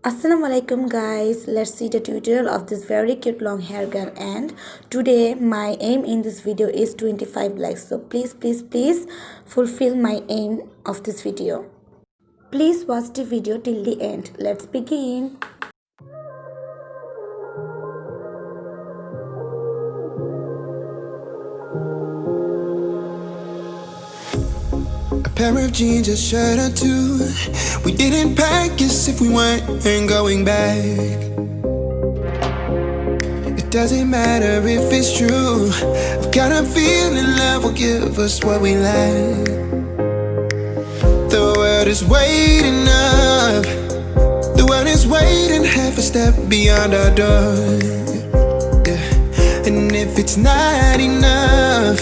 Assalamu alaikum guys, let's see the tutorial of this very cute long hair girl. And today my aim in this video is 25 likes, so please fulfill my aim of this video. Please watch the video till the end. Let's begin. A pair of jeans, a shirt or two. We didn't pack as if we weren't going back. It doesn't matter if it's true. I've got a feeling love will give us what we lack. The world is waiting up. The world is waiting half a step beyond our door. Yeah. And if it's not enough,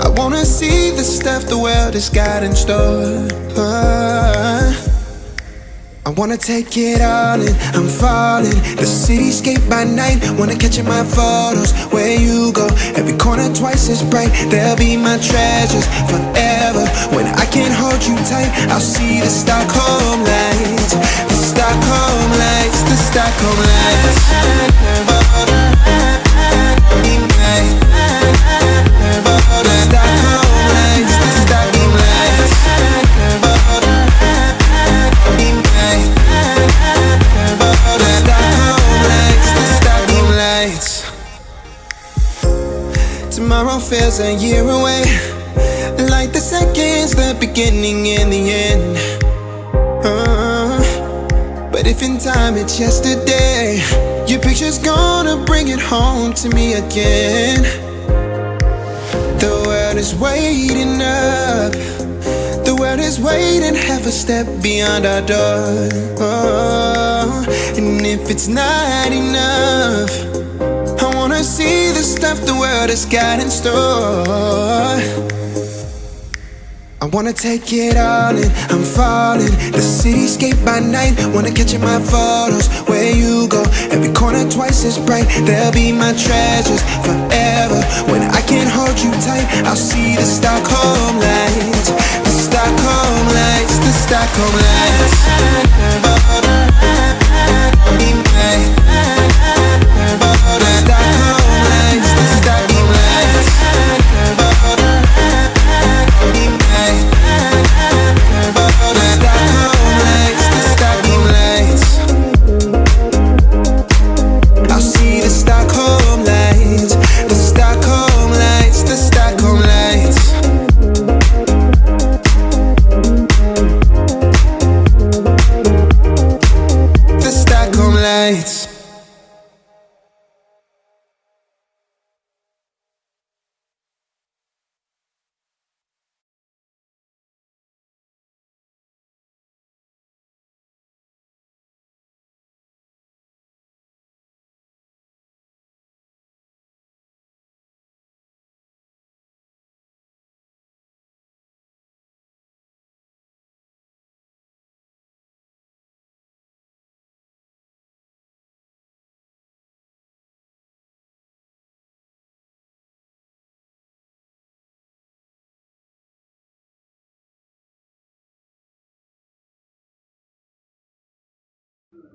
I wanna see the stuff the world has got in store. I wanna take it all in, I'm falling. The cityscape by night, wanna catch in my photos. Where you go, every corner twice as bright. They'll be my treasures forever. When I can't hold you tight, I'll see the Stockholm lights. The Stockholm lights, the Stockholm lights. Tomorrow feels a year away, like the seconds, the beginning and the end. But if in time it's yesterday, your picture's gonna bring it home to me again. The world is waiting up. The world is waiting half a step beyond our door. And if it's not enough, I wanna see the stuff the world has got in store. I wanna take it all in, I'm falling. The cityscape by night, wanna catch in my photos. Where you go, every corner twice as bright. They'll be my treasures forever. When I can't hold you tight, I'll see the Stockholm lights. The Stockholm lights, the Stockholm lights.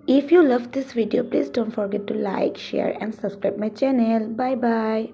If you love this video, please don't forget to like, share and subscribe my channel. Bye bye.